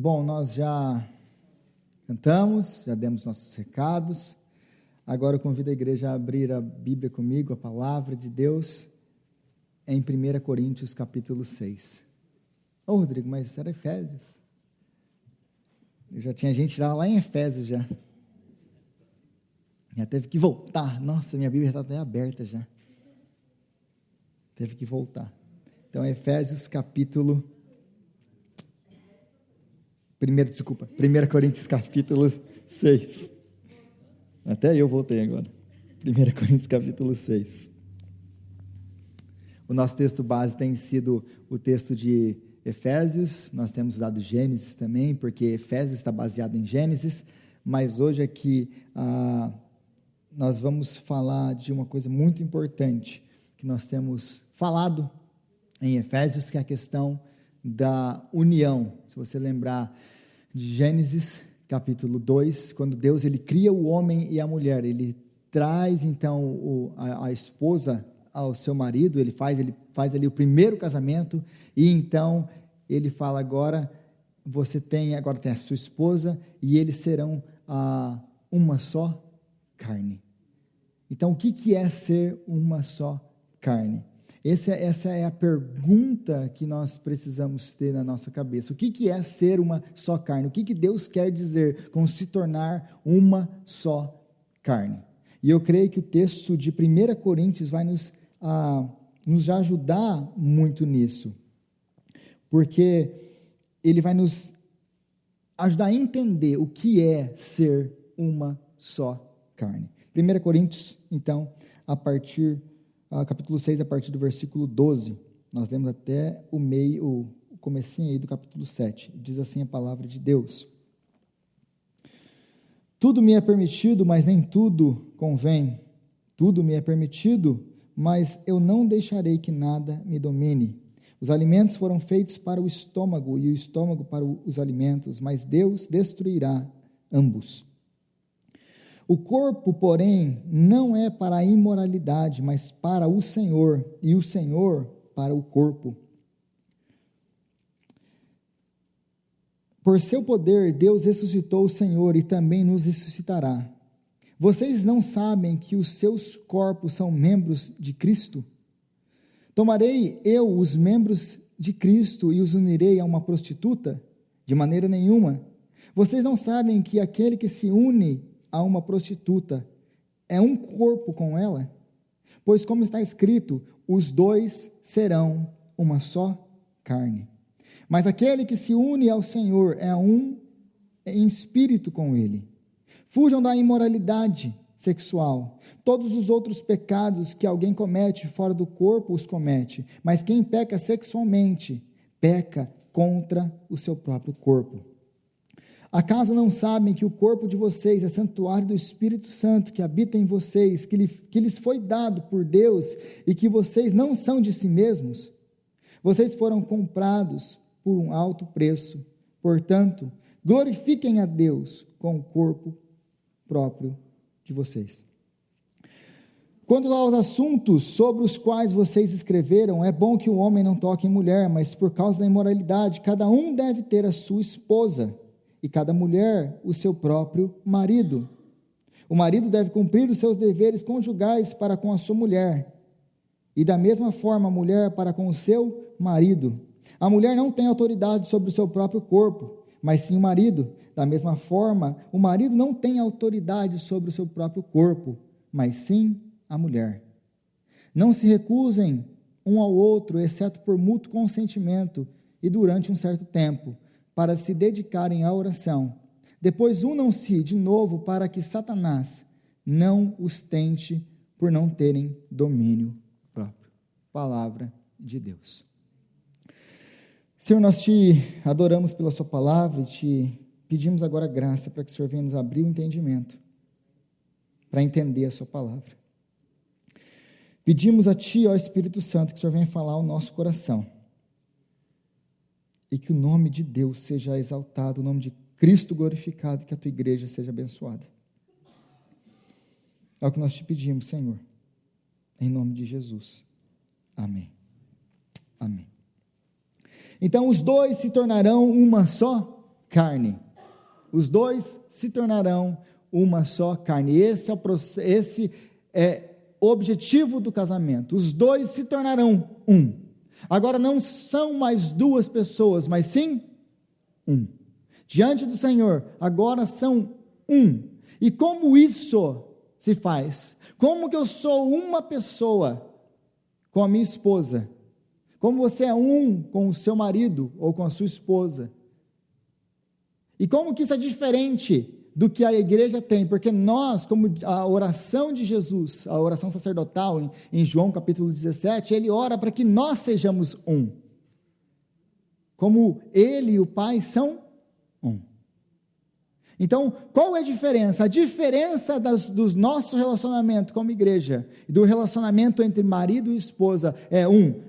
Bom, nós já cantamos, já demos nossos recados. Agora eu convido a igreja a abrir a Bíblia comigo, a palavra de Deus, em 1 Coríntios capítulo 6. Ô Rodrigo, mas era Efésios. Já tinha gente lá em Efésios já. Já teve que voltar. Nossa, minha Bíblia está até aberta já. Teve que voltar. Então, Efésios capítulo 1 Coríntios capítulo 6. Até eu voltei agora. 1 Coríntios capítulo 6. O nosso texto base tem sido o texto de Efésios. Nós temos dado Gênesis também, porque Efésios está baseado em Gênesis. Mas hoje aqui nós vamos falar de uma coisa muito importante que nós temos falado em Efésios, que é a questão da união. Se você lembrar de Gênesis capítulo 2, quando Deus ele cria o homem e a mulher, ele traz então a esposa ao seu marido, ele faz ali o primeiro casamento, e então ele fala agora tem a sua esposa, e eles serão uma só carne. Então o que é ser uma só carne? Essa é a pergunta que nós precisamos ter na nossa cabeça. O que é ser uma só carne? O que Deus quer dizer com se tornar uma só carne? E eu creio que o texto de 1 Coríntios vai nos ajudar muito nisso, porque ele vai nos ajudar a entender o que é ser uma só carne. 1 Coríntios, então, capítulo 6, a partir do versículo 12, nós lemos até o comecinho aí do capítulo 7, diz assim a palavra de Deus: tudo me é permitido, mas nem tudo convém, tudo me é permitido, mas eu não deixarei que nada me domine. Os alimentos foram feitos para o estômago, e o estômago para os alimentos, mas Deus destruirá ambos. O corpo, porém, não é para a imoralidade, mas para o Senhor, e o Senhor para o corpo. Por seu poder, Deus ressuscitou o Senhor e também nos ressuscitará. Vocês não sabem que os seus corpos são membros de Cristo? Tomarei eu os membros de Cristo e os unirei a uma prostituta? De maneira nenhuma. Vocês não sabem que aquele que se une a uma prostituta é um corpo com ela? Pois, como está escrito, os dois serão uma só carne. Mas aquele que se une ao Senhor é um em espírito com ele. Fujam da imoralidade sexual. Todos os outros pecados que alguém comete fora do corpo os comete, mas quem peca sexualmente peca contra o seu próprio corpo. Acaso não sabem que o corpo de vocês é santuário do Espírito Santo que habita em vocês, que lhes foi dado por Deus, e que vocês não são de si mesmos? Vocês foram comprados por um alto preço. Portanto, glorifiquem a Deus com o corpo próprio de vocês. Quanto aos assuntos sobre os quais vocês escreveram, é bom que o homem não toque em mulher, mas por causa da imoralidade, cada um deve ter a sua esposa, e cada mulher o seu próprio marido. O marido deve cumprir os seus deveres conjugais para com a sua mulher, e da mesma forma a mulher para com o seu marido. A mulher não tem autoridade sobre o seu próprio corpo, mas sim o marido. Da mesma forma, o marido não tem autoridade sobre o seu próprio corpo, mas sim a mulher. Não se recusem um ao outro, exceto por mútuo consentimento e durante um certo tempo, para se dedicarem à oração. Depois unam-se de novo para que Satanás não os tente por não terem domínio próprio. Palavra de Deus. Senhor, nós te adoramos pela sua palavra e te pedimos agora graça para que o Senhor venha nos abrir o entendimento para entender a sua palavra. Pedimos a ti, ó Espírito Santo, que o Senhor venha falar ao nosso coração. E que o nome de Deus seja exaltado, o nome de Cristo glorificado, e que a tua igreja seja abençoada. É o que nós te pedimos, Senhor, em nome de Jesus. Amém. Amém. Então, os dois se tornarão uma só carne. Os dois se tornarão uma só carne. Esse é o objetivo do casamento. Os dois se tornarão um. Agora não são mais duas pessoas, mas sim um. Diante do Senhor, agora são um. E como isso se faz? Como que eu sou uma pessoa com a minha esposa? Como você é um com o seu marido ou com a sua esposa? E como que isso é diferente do que a igreja tem? Porque nós, como a oração de Jesus, a oração sacerdotal em João capítulo 17, ele ora para que nós sejamos um. Como ele e o Pai são um. Então, qual é a diferença? A diferença dos nossos relacionamentos como igreja, do relacionamento entre marido e esposa, é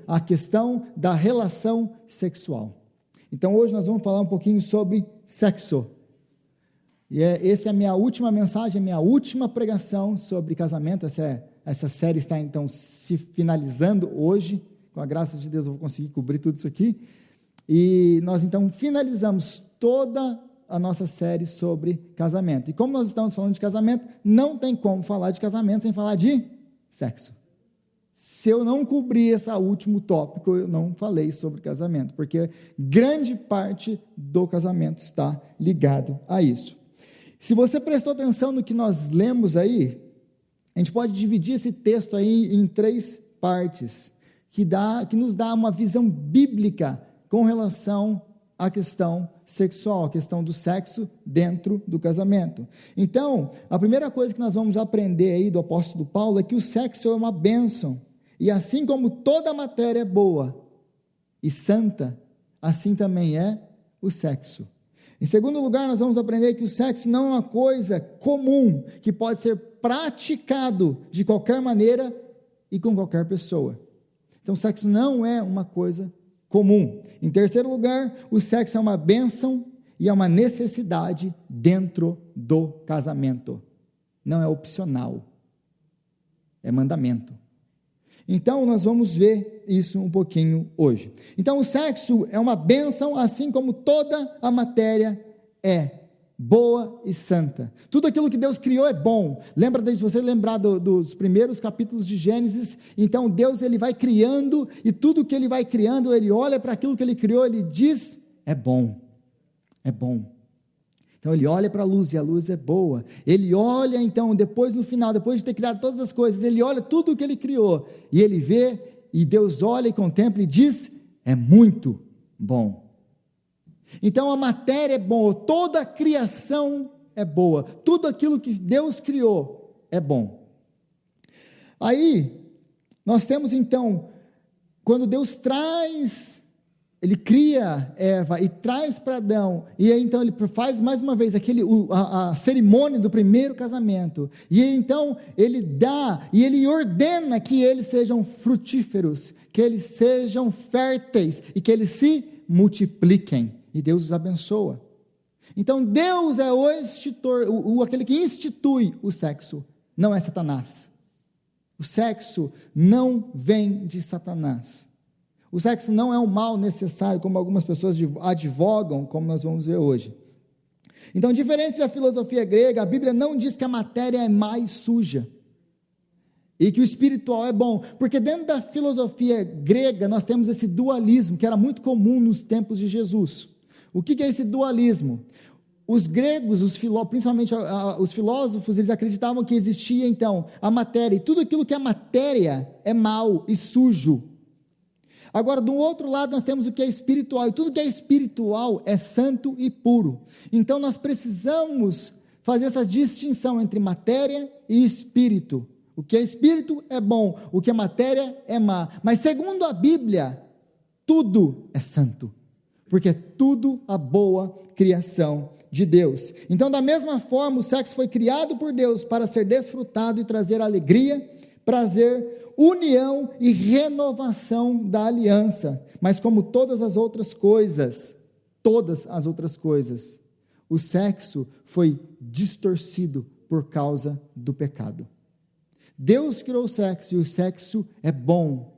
a questão da relação sexual. Então, hoje nós vamos falar um pouquinho sobre sexo. E essa é a minha última mensagem, a minha última pregação sobre casamento. Essa série está, então, se finalizando hoje. Com a graça de Deus, eu vou conseguir cobrir tudo isso aqui. E nós, então, finalizamos toda a nossa série sobre casamento. E como nós estamos falando de casamento, não tem como falar de casamento sem falar de sexo. Se eu não cobrir esse último tópico, eu não falei sobre casamento, porque grande parte do casamento está ligado a isso. Se você prestou atenção no que nós lemos aí, a gente pode dividir esse texto aí em 3 partes, que nos dá uma visão bíblica com relação à questão sexual, a questão do sexo dentro do casamento. Então, a primeira coisa que nós vamos aprender aí do apóstolo Paulo é que o sexo é uma bênção, e assim como toda matéria é boa e santa, assim também é o sexo. Em segundo lugar, nós vamos aprender que o sexo não é uma coisa comum, que pode ser praticado de qualquer maneira e com qualquer pessoa. Então, o sexo não é uma coisa comum. Em terceiro lugar, o sexo é uma bênção e é uma necessidade dentro do casamento. Não é opcional, é mandamento. Então, nós vamos ver isso um pouquinho hoje. Então, o sexo é uma bênção, assim como toda a matéria é boa e santa. Tudo aquilo que Deus criou é bom. Lembra de você lembrar dos primeiros capítulos de Gênesis? Então, Deus ele vai criando, e tudo que ele vai criando, ele olha para aquilo que ele criou, ele diz, é bom, é bom. Então, ele olha para a luz, e a luz é boa. Ele olha, então, depois no final, depois de ter criado todas as coisas, ele olha tudo o que ele criou, e ele vê, e Deus olha e contempla e diz, é muito bom. Então, a matéria é boa, toda a criação é boa, tudo aquilo que Deus criou é bom. Aí, nós temos então, quando Deus ele cria Eva e traz para Adão, e aí então ele faz mais uma vez a cerimônia do primeiro casamento, e aí, então ele dá, e ele ordena que eles sejam frutíferos, que eles sejam férteis, e que eles se multipliquem, e Deus os abençoa. Então Deus é aquele que institui o sexo, não é Satanás. O sexo não vem de Satanás. O sexo não é um mal necessário, como algumas pessoas advogam, como nós vamos ver hoje. Então, diferente da filosofia grega, a Bíblia não diz que a matéria é má e suja, e que o espiritual é bom, porque dentro da filosofia grega, nós temos esse dualismo, que era muito comum nos tempos de Jesus. O que é esse dualismo? Os gregos, principalmente os filósofos, eles acreditavam que existia, então, a matéria, e tudo aquilo que é matéria é mau e sujo. Agora, do outro lado, nós temos o que é espiritual, e tudo que é espiritual é santo e puro. Então, nós precisamos fazer essa distinção entre matéria e espírito. O que é espírito é bom, o que é matéria é má. Mas, segundo a Bíblia, tudo é santo, porque é tudo a boa criação de Deus. Então, da mesma forma, o sexo foi criado por Deus para ser desfrutado e trazer alegria, prazer, união e renovação da aliança. Mas como todas as outras coisas, o sexo foi distorcido por causa do pecado. Deus criou o sexo, e o sexo é bom,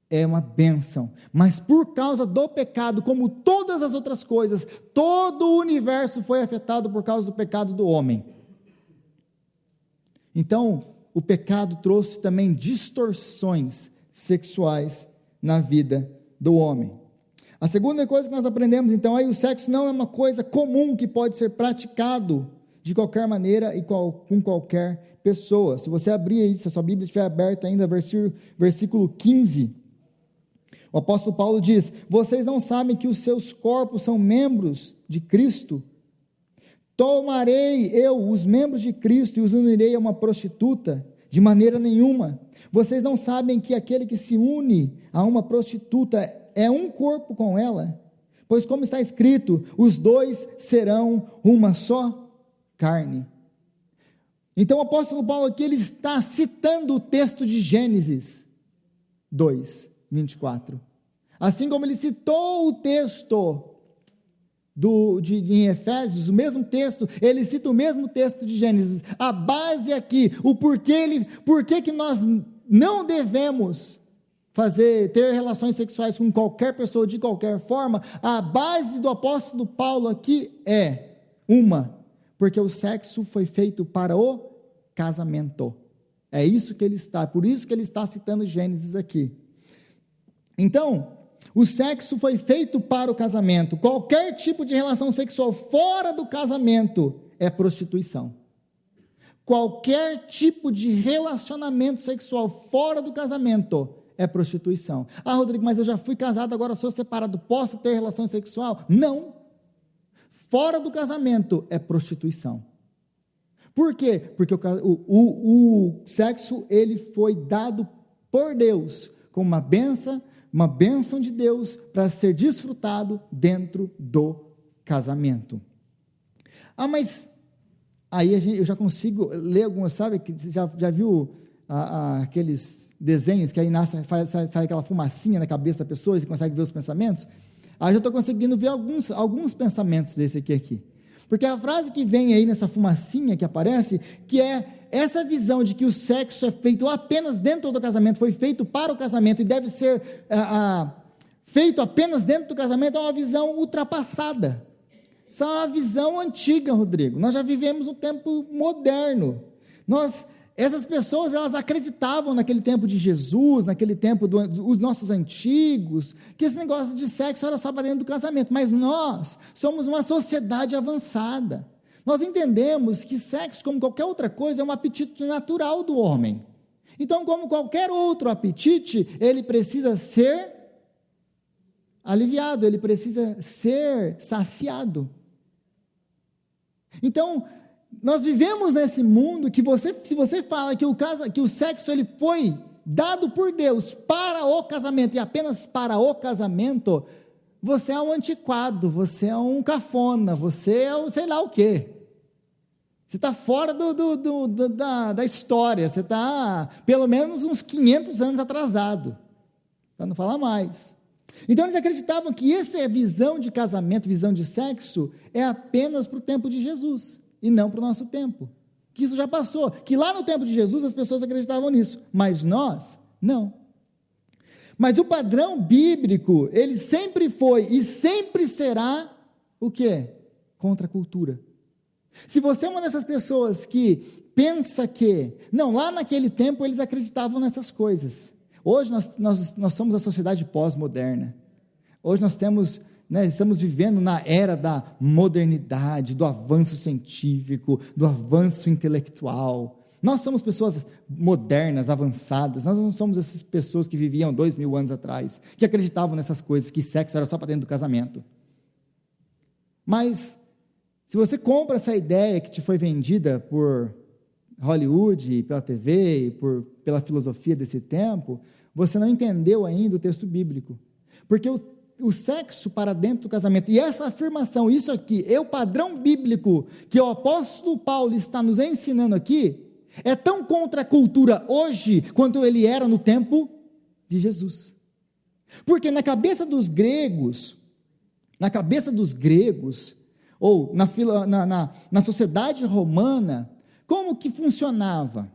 é uma bênção, mas por causa do pecado, como todas as outras coisas, todo o universo foi afetado por causa do pecado do homem. Então, o pecado trouxe também distorções sexuais na vida do homem. A segunda coisa que nós aprendemos, então, é que o sexo não é uma coisa comum que pode ser praticado de qualquer maneira e com qualquer pessoa. Se você abrir aí, se a sua Bíblia estiver aberta ainda, versículo 15, o apóstolo Paulo diz: vocês não sabem que os seus corpos são membros de Cristo? Tomarei eu os membros de Cristo e os unirei a uma prostituta? De maneira nenhuma. Vocês não sabem que aquele que se une a uma prostituta é um corpo com ela? Pois como está escrito, os dois serão uma só carne. Então o apóstolo Paulo aqui, ele está citando o texto de Gênesis 2, 24. Assim como ele citou o texto em Efésios, o mesmo texto, ele cita o mesmo texto de Gênesis. A base aqui, o porquê que nós não devemos ter relações sexuais com qualquer pessoa de qualquer forma, a base do apóstolo Paulo aqui é porque o sexo foi feito para o casamento. É isso que ele está, por isso que ele está citando Gênesis aqui. Então, o sexo foi feito para o casamento. Qualquer tipo de relação sexual fora do casamento é prostituição. Qualquer tipo de relacionamento sexual fora do casamento é prostituição. Ah, Rodrigo, mas eu já fui casado, agora sou separado, posso ter relação sexual? Não. Fora do casamento é prostituição. Por quê? Porque o sexo, ele foi dado por Deus como uma bênção de Deus para ser desfrutado dentro do casamento. Ah, mas aí eu já consigo ler algumas, sabe, que já viu aqueles desenhos que aí sai aquela fumacinha na cabeça da pessoa e você consegue ver os pensamentos? Aí eu já estou conseguindo ver alguns pensamentos desse aqui. Porque a frase que vem aí nessa fumacinha que aparece, que é essa visão de que o sexo é feito apenas dentro do casamento, foi feito para o casamento e deve ser feito apenas dentro do casamento, é uma visão ultrapassada. Isso é uma visão antiga, Rodrigo. Nós já vivemos um tempo moderno. Essas pessoas, elas acreditavam naquele tempo de Jesus, naquele tempo dos nossos antigos, que esse negócio de sexo era só para dentro do casamento, mas nós somos uma sociedade avançada. Nós entendemos que sexo, como qualquer outra coisa, é um apetite natural do homem. Então, como qualquer outro apetite, ele precisa ser aliviado, ele precisa ser saciado. Então, nós vivemos nesse mundo que se você fala que o sexo ele foi dado por Deus para o casamento e apenas para o casamento, você é um antiquado, você é um cafona, você é o sei lá o quê. Você está fora da história, você está pelo menos uns 500 anos atrasado, para não falar mais. Então eles acreditavam que essa visão de casamento, visão de sexo, é apenas para o tempo de Jesus, e não para o nosso tempo, que isso já passou, que lá no tempo de Jesus as pessoas acreditavam nisso, mas nós, não. Mas o padrão bíblico, ele sempre foi e sempre será, o quê? Contra a cultura. Se você é uma dessas pessoas que pensa que, não, lá naquele tempo eles acreditavam nessas coisas, hoje nós somos a sociedade pós-moderna, hoje nós estamos vivendo na era da modernidade, do avanço científico, do avanço intelectual. Nós somos pessoas modernas, avançadas, nós não somos essas pessoas que viviam 2000 anos atrás, que acreditavam nessas coisas, que sexo era só para dentro do casamento. Mas, se você compra essa ideia que te foi vendida por Hollywood, pela TV, pela filosofia desse tempo, você não entendeu ainda o texto bíblico, porque o sexo para dentro do casamento, e essa afirmação, isso aqui, é o padrão bíblico que o apóstolo Paulo está nos ensinando aqui, é tão contra a cultura hoje, quanto ele era no tempo de Jesus, porque na cabeça dos gregos, ou na sociedade romana, como que funcionava?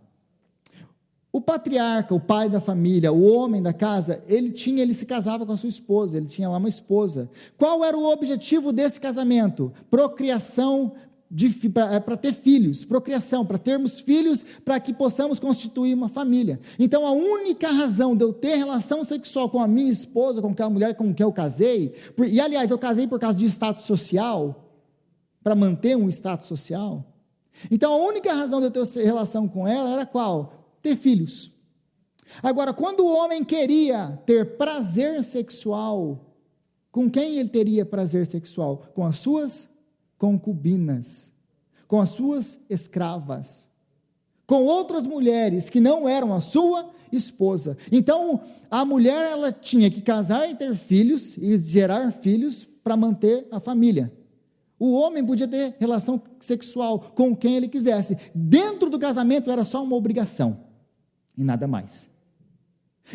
O patriarca, o pai da família, o homem da casa, ele se casava com a sua esposa, ele tinha lá uma esposa. Qual era o objetivo desse casamento? Procriação, para ter filhos, procriação, para termos filhos, para que possamos constituir uma família. Então, a única razão de eu ter relação sexual com a minha esposa, com aquela mulher com quem eu casei, e aliás, eu casei por causa de status social, para manter um status social. Então, a única razão de eu ter relação com ela era qual? Ter filhos. Agora, quando o homem queria ter prazer sexual, com quem ele teria prazer sexual? Com as suas concubinas, com as suas escravas, com outras mulheres que não eram a sua esposa. Então, a mulher, ela tinha que casar e ter filhos, e gerar filhos para manter a família. O homem podia ter relação sexual com quem ele quisesse. Dentro do casamento era só uma obrigação, e nada mais.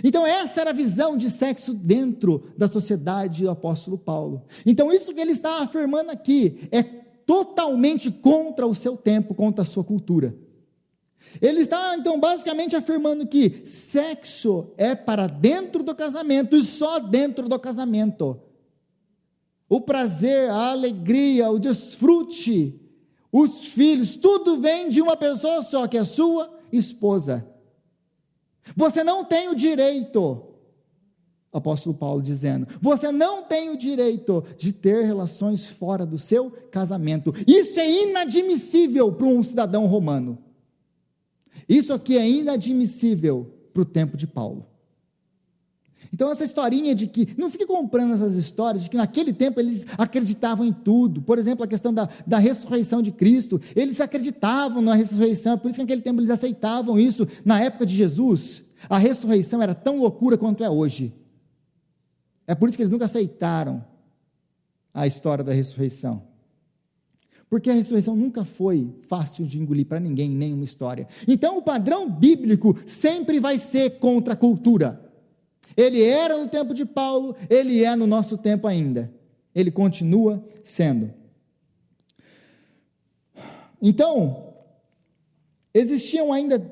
Então essa era a visão de sexo dentro da sociedade do apóstolo Paulo. Então isso que ele está afirmando aqui é totalmente contra o seu tempo, contra a sua cultura. Ele está então basicamente afirmando que sexo é para dentro do casamento e só dentro do casamento. O prazer, a alegria, o desfrute, os filhos, tudo vem de uma pessoa só, que é a sua esposa. Você não tem o direito, apóstolo Paulo dizendo, você não tem o direito de ter relações fora do seu casamento. Isso é inadmissível para um cidadão romano. Isso aqui é inadmissível para o tempo de Paulo. Então essa historinha de que, não fique comprando essas histórias, de que naquele tempo eles acreditavam em tudo, por exemplo a questão da ressurreição de Cristo, eles acreditavam na ressurreição, por isso que naquele tempo eles aceitavam isso. Na época de Jesus, a ressurreição era tão loucura quanto é hoje, é por isso que eles nunca aceitaram a história da ressurreição, porque a ressurreição nunca foi fácil de engolir para ninguém, em nenhuma história. Então o padrão bíblico sempre vai ser contra a cultura. Ele era no tempo de Paulo, ele é no nosso tempo ainda. Ele continua sendo. Então, existiam ainda,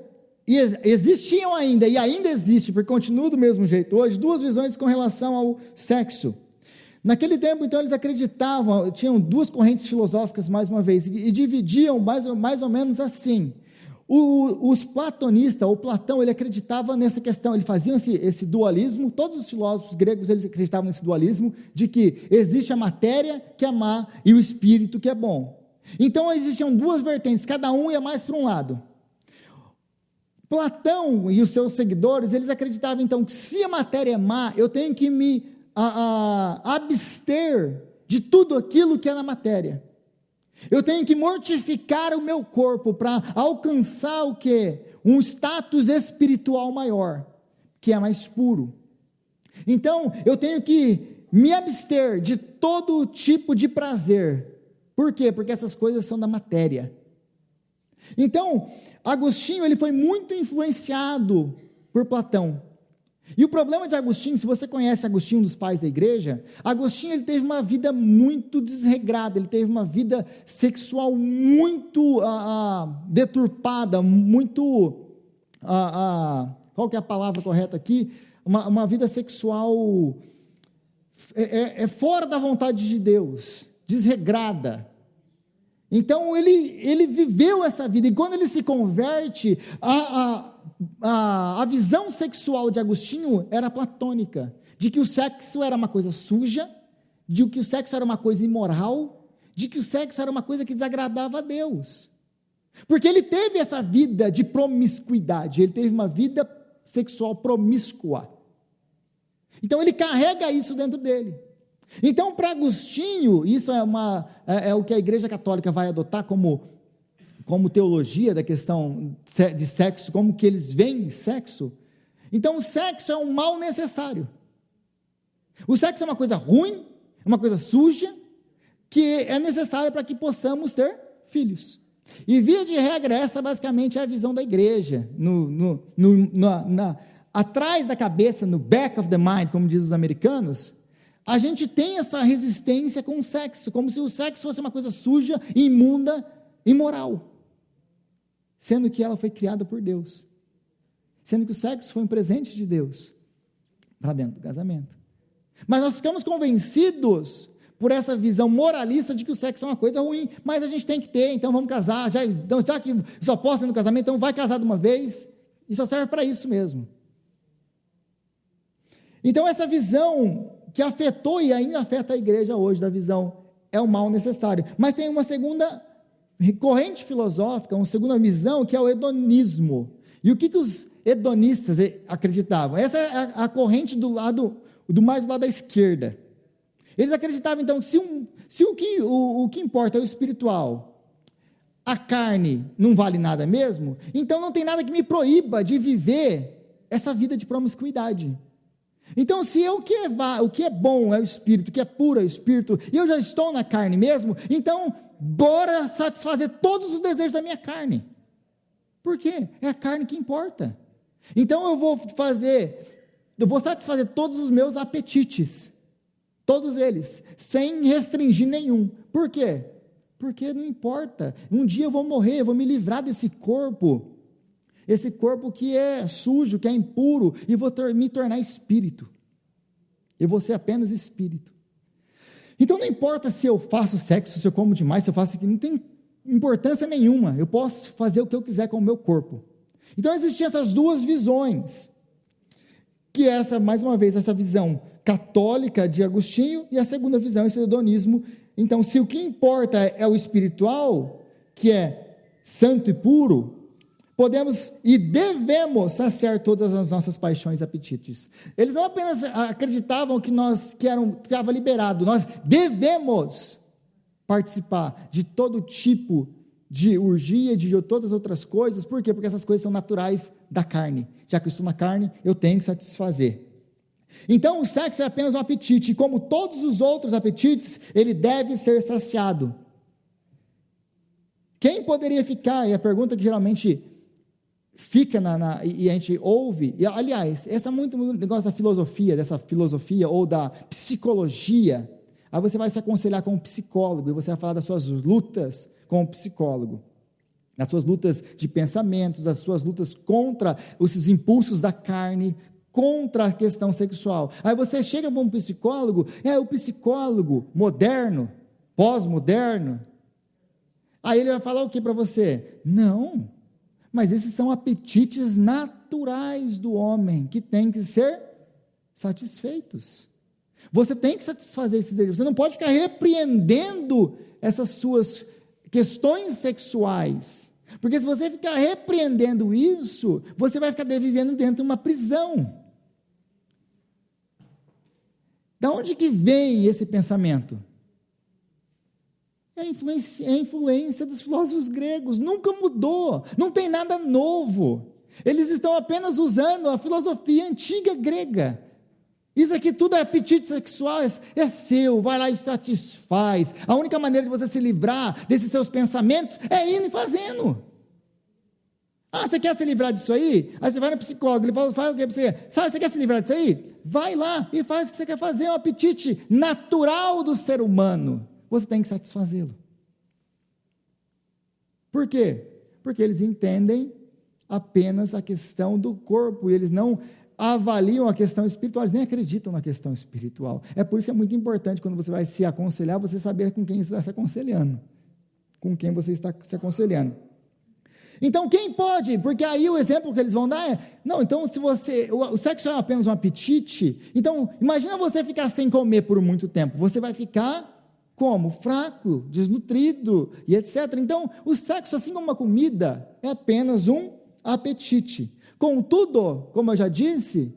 e ainda existe, porque continua do mesmo jeito hoje, duas visões com relação ao sexo. Naquele tempo, então, eles acreditavam, tinham duas correntes filosóficas, mais uma vez, e dividiam mais ou menos assim. Os platonistas, ou Platão, ele acreditava nessa questão, ele fazia esse dualismo, todos os filósofos gregos, eles acreditavam nesse dualismo, de que existe a matéria, que é má, e o espírito, que é bom. Então, existiam duas vertentes, cada um ia mais para um lado. Platão e os seus seguidores, eles acreditavam, então, que se a matéria é má, eu tenho que me abster de tudo aquilo que é na matéria. Eu tenho que mortificar o meu corpo para alcançar o quê? Um status espiritual maior, que é mais puro. Então, eu tenho que me abster de todo tipo de prazer. Por quê? Porque essas coisas são da matéria. Então, Agostinho, ele foi muito influenciado por Platão. E o problema de Agostinho, se você conhece Agostinho dos Pais da Igreja, Agostinho ele teve uma vida muito desregrada, ele teve uma vida sexual muito deturpada, muito, qual que é a palavra correta aqui? Uma vida sexual fora da vontade de Deus, desregrada. Então ele viveu essa vida, e quando ele se converte, a visão sexual de Agostinho era platônica, de que o sexo era uma coisa suja, de que o sexo era uma coisa imoral, de que o sexo era uma coisa que desagradava a Deus, porque ele teve essa vida de promiscuidade, ele teve uma vida sexual promíscua, então ele carrega isso dentro dele. Então para Agostinho, isso é o que a Igreja Católica vai adotar como teologia da questão de sexo, como que eles veem sexo. Então o sexo é um mal necessário. O sexo é uma coisa ruim, uma coisa suja, que é necessária para que possamos ter filhos. E via de regra, essa basicamente é a visão da igreja, atrás da cabeça, no back of the mind, como dizem os americanos, a gente tem essa resistência com o sexo, como se o sexo fosse uma coisa suja, imunda, imoral, sendo que ela foi criada por Deus. sendo que o sexo foi um presente de Deus para dentro do casamento. Mas nós ficamos convencidos por essa visão moralista de que o sexo é uma coisa ruim, mas a gente tem que ter, então vamos casar, já que só posso ter no casamento, então vai casar de uma vez, e só serve para isso mesmo. Então essa visão que afetou e ainda afeta a igreja hoje, da visão, é um mal necessário. Mas tem uma segunda corrente filosófica, uma segunda visão, que é o hedonismo. E o que os hedonistas acreditavam? Essa é a corrente do mais do lado da esquerda. Eles acreditavam, então, que se o que importa é o espiritual, a carne não vale nada mesmo, então não tem nada que me proíba de viver essa vida de promiscuidade. Então, se o que é bom é o espírito, o que é puro é o espírito, e eu já estou na carne mesmo, então, bora satisfazer todos os desejos da minha carne. Por quê? É a carne que importa. Então, eu vou satisfazer todos os meus apetites, todos eles, sem restringir nenhum. Por quê? Porque não importa, um dia eu vou morrer, eu vou me livrar desse corpo que é sujo, que é impuro, e vou me tornar espírito, eu vou ser apenas espírito. Então não importa se eu faço sexo, se eu como demais, se eu faço aquilo, não tem importância nenhuma, eu posso fazer o que eu quiser com o meu corpo. Então existiam essas duas visões, que mais uma vez, essa visão católica de Agostinho, e a segunda visão, esse hedonismo. Então, se o que importa é o espiritual, que é santo e puro, podemos e devemos saciar todas as nossas paixões e apetites. Eles não apenas acreditavam que estava liberado, nós devemos participar de todo tipo de urgia, de todas as outras coisas. Por quê? Porque essas coisas são naturais da carne. Já que eu estou na carne, eu tenho que satisfazer. Então, o sexo é apenas um apetite, e como todos os outros apetites, ele deve ser saciado. Quem poderia ficar, e a pergunta que geralmente fica e a gente ouve, e aliás, essa é muito negócio dessa filosofia ou da psicologia. Aí você vai se aconselhar com um psicólogo, e você vai falar das suas lutas com um psicólogo, das suas lutas de pensamentos, das suas lutas contra esses impulsos da carne, contra a questão sexual. Aí você chega para um psicólogo, o psicólogo moderno, pós-moderno, aí ele vai falar o que para você? Não, mas esses são apetites naturais do homem, que têm que ser satisfeitos. Você tem que satisfazer esses desejos, você não pode ficar repreendendo essas suas questões sexuais, porque se você ficar repreendendo isso, você vai ficar vivendo dentro de uma prisão. Da onde que vem esse pensamento? É a influência dos filósofos gregos, nunca mudou, não tem nada novo, eles estão apenas usando a filosofia antiga grega. Isso aqui tudo é apetite sexual, é seu, vai lá e satisfaz. A única maneira de você se livrar desses seus pensamentos é indo e fazendo. Você quer se livrar disso aí? Aí você vai no psicólogo, ele fala o que para você? Você quer se livrar disso aí? Vai lá e faz o que você quer fazer, é um apetite natural do ser humano. Você tem que satisfazê-lo. Por quê? Porque eles entendem apenas a questão do corpo, e eles não avaliam a questão espiritual, eles nem acreditam na questão espiritual. É por isso que é muito importante, quando você vai se aconselhar, você saber com quem você está se aconselhando. Com quem você está se aconselhando. Então, quem pode? Porque aí o exemplo que eles vão dar então se o sexo é apenas um apetite, então imagina você ficar sem comer por muito tempo, você vai ficar como? Fraco, desnutrido e etc. Então, o sexo, assim como uma comida, é apenas um apetite. Contudo, como eu já disse,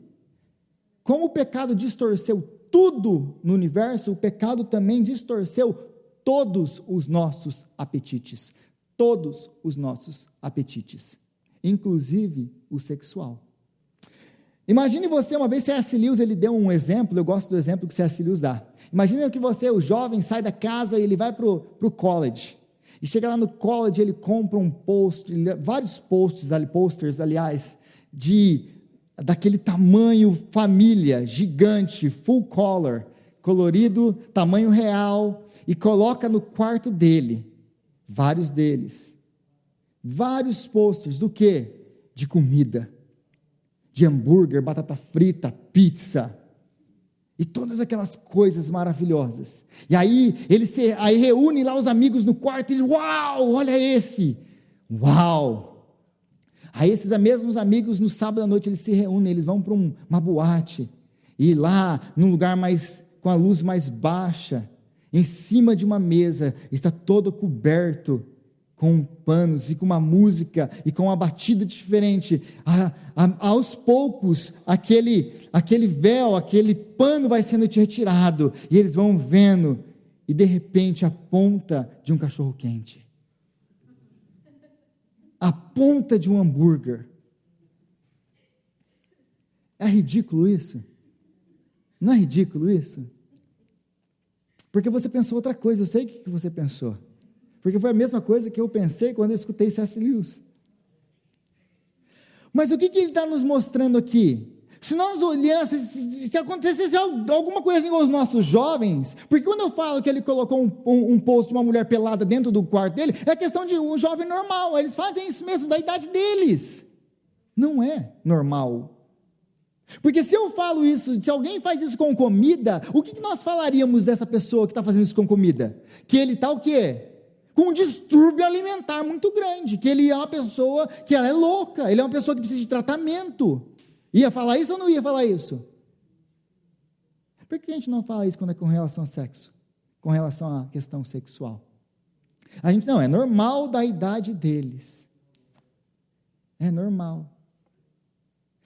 como o pecado distorceu tudo no universo, o pecado também distorceu todos os nossos apetites. Todos os nossos apetites, inclusive o sexual. Imagine você, uma vez C.S. Lewis, ele deu um exemplo, eu gosto do exemplo que C.S. Lewis dá. Imagina que você, o jovem, sai da casa e ele vai para o college, e chega lá no college, ele compra vários posters, daquele tamanho família, gigante, full color, colorido, tamanho real, e coloca no quarto dele. Vários posters, do quê? De comida. de hambúrguer, batata frita, pizza, e todas aquelas coisas maravilhosas. E aí aí reúne lá os amigos no quarto e uau, olha esse, uau. Aí esses mesmos amigos no sábado à noite eles se reúnem, eles vão para uma boate, e lá num lugar com a luz mais baixa, em cima de uma mesa, está todo coberto com panos e com uma música e com uma batida diferente. Aos poucos, aquele véu, aquele pano vai sendo retirado, e eles vão vendo, e de repente a ponta de um cachorro quente, a ponta de um hambúrguer. É ridículo isso? Não é ridículo isso? Porque você pensou outra coisa, eu sei o que você pensou. Porque foi a mesma coisa que eu pensei quando eu escutei C.S. Lewis. Mas o que ele está nos mostrando aqui? Se nós olhassemos, se acontecesse alguma coisa assim com os nossos jovens, porque quando eu falo que ele colocou um post de uma mulher pelada dentro do quarto dele, é questão de um jovem normal, eles fazem isso mesmo, da idade deles. Não é normal. Porque se eu falo isso, se alguém faz isso com comida, o que nós falaríamos dessa pessoa que está fazendo isso com comida? Que ele está o quê? Com um distúrbio alimentar muito grande, que ele é uma pessoa, que ela é louca, ele é uma pessoa que precisa de tratamento. Ia falar isso ou não ia falar isso? Por que a gente não fala isso quando é com relação ao sexo? Com relação à questão sexual? A gente não, é normal da idade deles. É normal.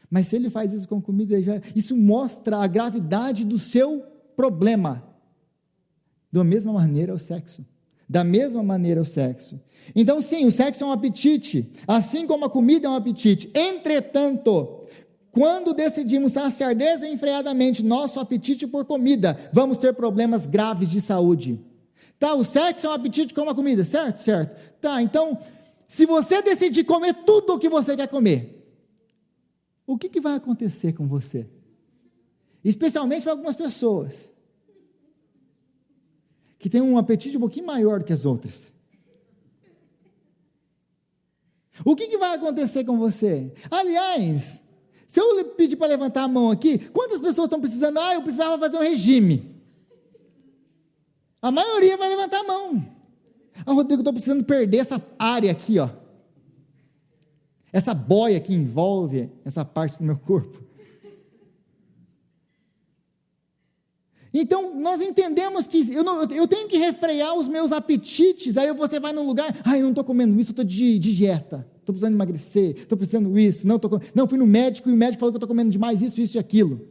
Mas se ele faz isso com comida, isso mostra a gravidade do seu problema. Da mesma maneira o sexo. Da mesma maneira o sexo. Então sim, o sexo é um apetite, assim como a comida é um apetite. Entretanto, quando decidimos saciar desenfreadamente nosso apetite por comida, vamos ter problemas graves de saúde. Tá, o sexo é um apetite como a comida, certo? Certo. Tá, então, se você decidir comer tudo o que você quer comer, o que vai acontecer com você? Especialmente para algumas pessoas que têm um apetite um pouquinho maior do que as outras. O que vai acontecer com você? Aliás, se eu pedir para levantar a mão aqui, quantas pessoas estão precisando? Eu precisava fazer um regime. A maioria vai levantar a mão. Rodrigo, eu estou precisando perder essa área aqui, ó. Essa boia que envolve essa parte do meu corpo. Então, nós entendemos que eu tenho que refrear os meus apetites. Aí você vai num lugar, eu não estou comendo isso, eu estou de dieta, estou precisando emagrecer, estou precisando isso, não, fui no médico e o médico falou que eu estou comendo demais isso e aquilo.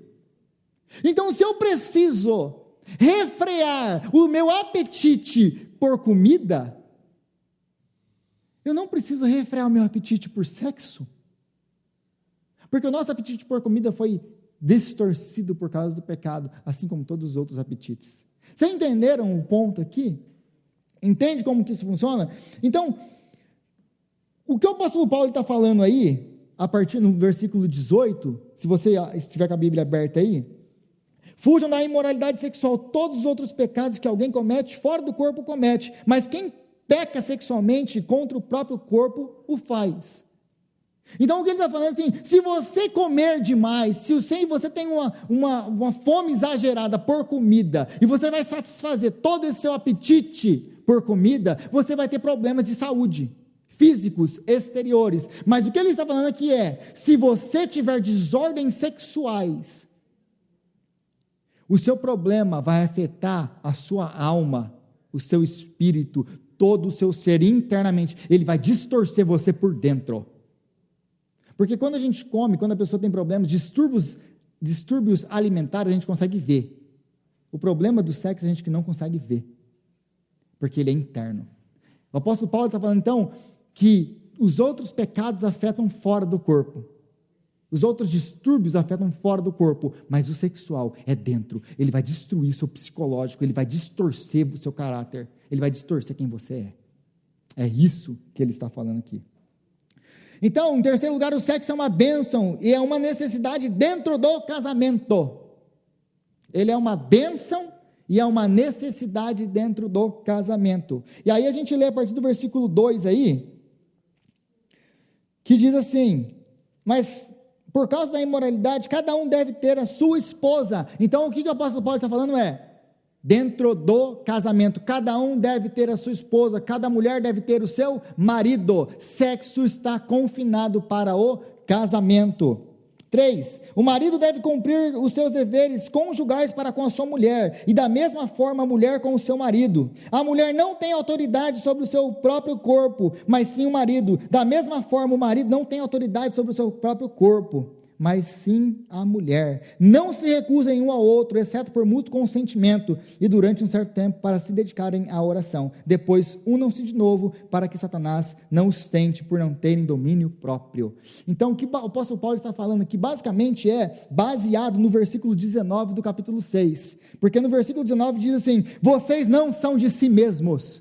Então, se eu preciso refrear o meu apetite por comida, eu não preciso refrear o meu apetite por sexo, porque o nosso apetite por comida foi distorcido por causa do pecado, assim como todos os outros apetites. Vocês entenderam o ponto aqui? Entende como que isso funciona? Então, o que o apóstolo Paulo está falando aí, a partir do versículo 18, se você estiver com a Bíblia aberta aí, fujam da imoralidade sexual, todos os outros pecados que alguém comete, fora do corpo comete, mas quem peca sexualmente contra o próprio corpo, o faz. Então o que ele está falando é assim, se você comer demais, se você tem uma fome exagerada por comida, e você vai satisfazer todo esse seu apetite por comida, você vai ter problemas de saúde, físicos, exteriores. Mas o que ele está falando aqui se você tiver desordens sexuais, o seu problema vai afetar a sua alma, o seu espírito, todo o seu ser internamente, ele vai distorcer você por dentro. Porque quando a gente come, quando a pessoa tem problemas, distúrbios alimentares, a gente consegue ver. O problema do sexo a gente que não consegue ver, porque ele é interno. O apóstolo Paulo está falando então que os outros pecados afetam fora do corpo. Os outros distúrbios afetam fora do corpo, mas o sexual é dentro. Ele vai destruir seu psicológico, ele vai distorcer o seu caráter, ele vai distorcer quem você é. É isso que ele está falando aqui. Então, em terceiro lugar, o sexo é uma bênção e é uma necessidade dentro do casamento. Ele é uma bênção e é uma necessidade dentro do casamento. E aí a gente lê a partir do versículo 2 aí, que diz assim, mas Por causa da imoralidade, cada um deve ter a sua esposa. Então, o que o apóstolo Paulo está falando dentro do casamento, cada um deve ter a sua esposa, cada mulher deve ter o seu marido. Sexo está confinado para o casamento. 3, o marido deve cumprir os seus deveres conjugais para com a sua mulher, e da mesma forma a mulher com o seu marido. A mulher não tem autoridade sobre o seu próprio corpo, mas sim o marido. Da mesma forma o marido não tem autoridade sobre o seu próprio corpo, mas sim a mulher. Não se recusem um ao outro, exceto por mútuo consentimento, e durante um certo tempo para se dedicarem à oração. Depois unam-se de novo, para que Satanás não os tente por não terem domínio próprio. Então o que o apóstolo Paulo está falando aqui, basicamente é baseado no versículo 19 do capítulo 6, porque no versículo 19 diz assim: vocês não são de si mesmos,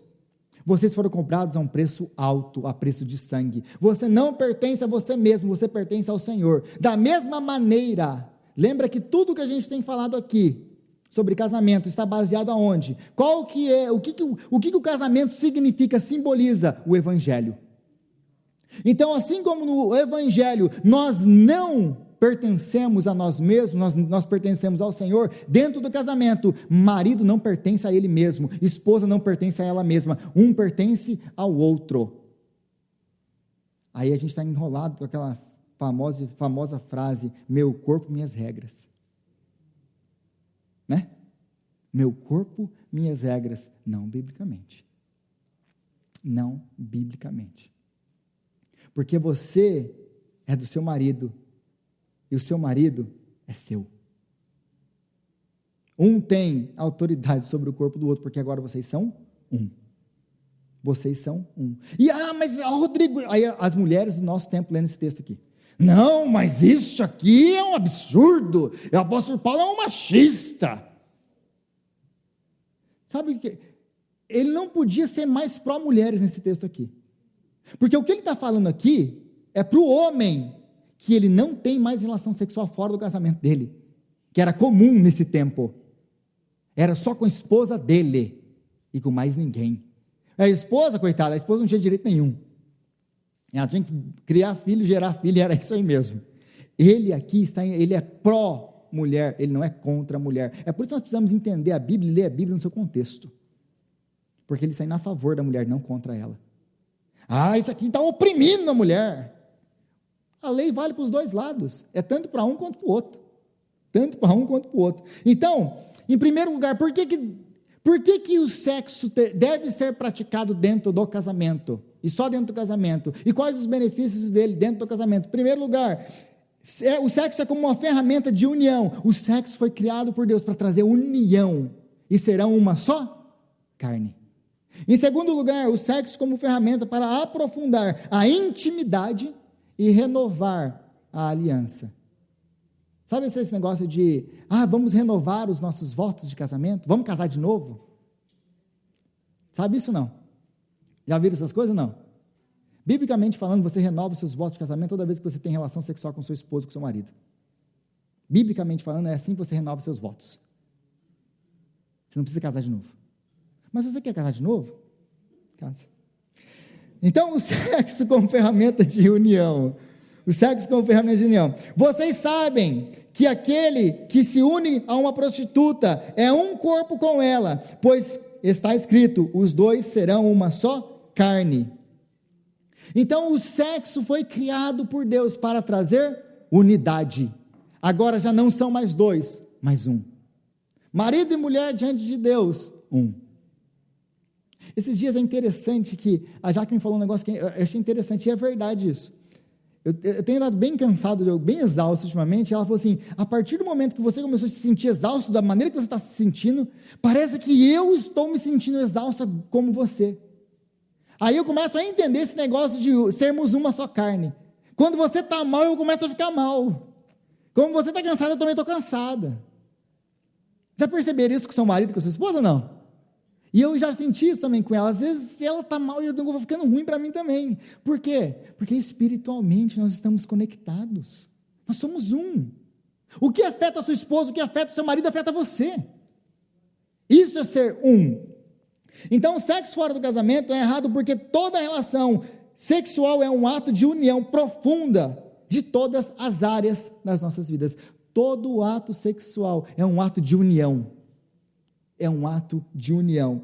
vocês foram comprados a um preço alto, a preço de sangue. Você não pertence a você mesmo, você pertence ao Senhor. Da mesma maneira, lembra que tudo que a gente tem falado aqui sobre casamento está baseado aonde? Qual que é, o que o casamento significa, simboliza? O Evangelho. Então, assim como no Evangelho nós não pertencemos a nós mesmos, nós pertencemos ao Senhor, dentro do casamento, marido não pertence a ele mesmo, esposa não pertence a ela mesma, um pertence ao outro. Aí a gente está enrolado com aquela famosa frase, meu corpo, minhas regras, né? Meu corpo, minhas regras, não biblicamente, porque você é do seu marido, e o seu marido é seu. Um tem autoridade sobre o corpo do outro, porque agora vocês são um. Vocês são um. E, mas Rodrigo, aí as mulheres do nosso tempo lendo esse texto aqui. Não, mas isso aqui é um absurdo. O apóstolo Paulo é um machista. Sabe o que? Ele não podia ser mais pró-mulheres nesse texto aqui. Porque o que ele está falando aqui é para o homem, que ele não tem mais relação sexual fora do casamento dele, que era comum nesse tempo, era só com a esposa dele, e com mais ninguém. A esposa, coitada, a esposa não tinha direito nenhum, ela tinha que criar filho, gerar filho, e era isso aí mesmo. Ele aqui ele é pró-mulher, ele não é contra a mulher. É por isso que nós precisamos entender a Bíblia e ler a Bíblia no seu contexto, porque ele está indo a favor da mulher, não contra ela. Isso aqui está oprimindo a mulher. A lei vale para os dois lados, é tanto para um quanto para o outro, Então, em primeiro lugar, por que o sexo deve ser praticado dentro do casamento, e só dentro do casamento, e quais os benefícios dele dentro do casamento? Em primeiro lugar, o sexo é como uma ferramenta de união. O sexo foi criado por Deus para trazer união, e serão uma só carne. Em segundo lugar, o sexo como ferramenta para aprofundar a intimidade e renovar a aliança. Sabe esse negócio de, vamos renovar os nossos votos de casamento? Vamos casar de novo? Sabe isso não? Já viram essas coisas? Não. Biblicamente falando, você renova os seus votos de casamento toda vez que você tem relação sexual com seu esposo, com seu marido. Biblicamente falando, é assim que você renova os seus votos. Você não precisa casar de novo. Mas se você quer casar de novo, casa. Então, o sexo como ferramenta de união. Vocês sabem que aquele que se une a uma prostituta é um corpo com ela, pois está escrito, os dois serão uma só carne. Então, o sexo foi criado por Deus para trazer unidade. Agora já não são mais dois, mas um. Marido e mulher diante de Deus, um. Esses dias é interessante que a Jaque me falou um negócio que eu achei interessante, e é verdade isso. Eu tenho andado bem cansado, bem exausto ultimamente, e ela falou assim, a partir do momento que você começou a se sentir exausto, da maneira que você está se sentindo, parece que eu estou me sentindo exausta como você. Aí eu começo a entender esse negócio de sermos uma só carne. Quando você está mal, eu começo a ficar mal. Como você está cansada, eu também estou cansada. Já perceberam isso com seu marido, com sua esposa ou não? E eu já senti isso também com ela. Às vezes ela está mal e eu vou ficando ruim para mim também. Por quê? Porque espiritualmente nós estamos conectados. Nós somos um. O que afeta a sua esposa, o que afeta o seu marido, afeta você. Isso é ser um. Então o sexo fora do casamento é errado porque toda relação sexual é um ato de união profunda de todas as áreas das nossas vidas. Todo ato sexual é um ato de união. É um ato de união.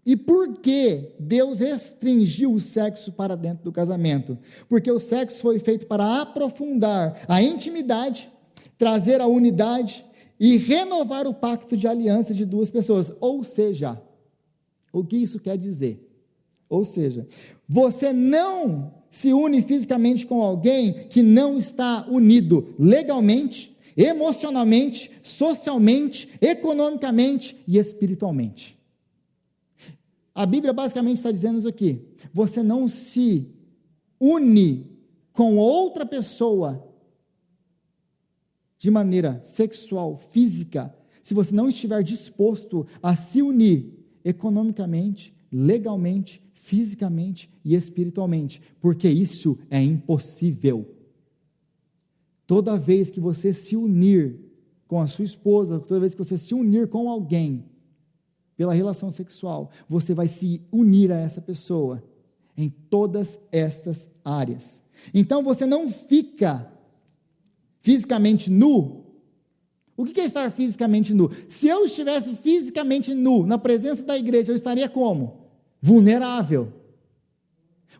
E por que Deus restringiu o sexo para dentro do casamento? Porque o sexo foi feito para aprofundar a intimidade, trazer a unidade e renovar o pacto de aliança de duas pessoas. Ou seja, o que isso quer dizer? Ou seja, você não se une fisicamente com alguém que não está unido legalmente, emocionalmente, socialmente, economicamente e espiritualmente. A Bíblia basicamente está dizendo isso aqui: você não se une com outra pessoa de maneira sexual, física, se você não estiver disposto a se unir economicamente, legalmente, fisicamente e espiritualmente, porque isso é impossível. Toda vez que você se unir com a sua esposa, toda vez que você se unir com alguém, pela relação sexual, você vai se unir a essa pessoa, em todas estas áreas. Então você não fica fisicamente nu. O que é estar fisicamente nu? Se eu estivesse fisicamente nu, na presença da igreja, eu estaria como? Vulnerável.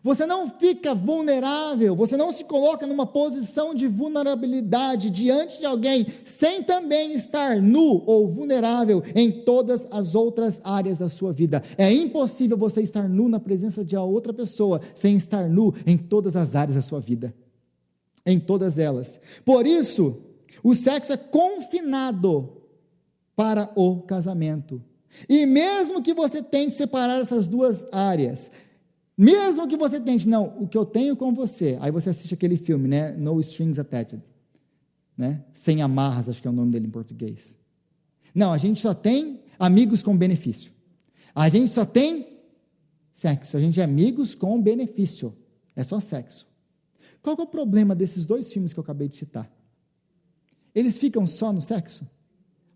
Você não fica vulnerável, você não se coloca numa posição de vulnerabilidade diante de alguém, sem também estar nu ou vulnerável em todas as outras áreas da sua vida. É impossível você estar nu na presença de outra pessoa, sem estar nu em todas as áreas da sua vida, em todas elas. Por isso, o sexo é confinado para o casamento. E mesmo que você tente separar essas duas áreas, mesmo que você tente, não, o que eu tenho com você, aí você assiste aquele filme, né, No Strings Attached, né, Sem Amarras, acho que é o nome dele em português. Não, a gente só tem amigos com benefício, a gente só tem sexo, a gente é amigos com benefício, é só sexo. Qual que é o problema desses dois filmes que eu acabei de citar? Eles ficam só no sexo?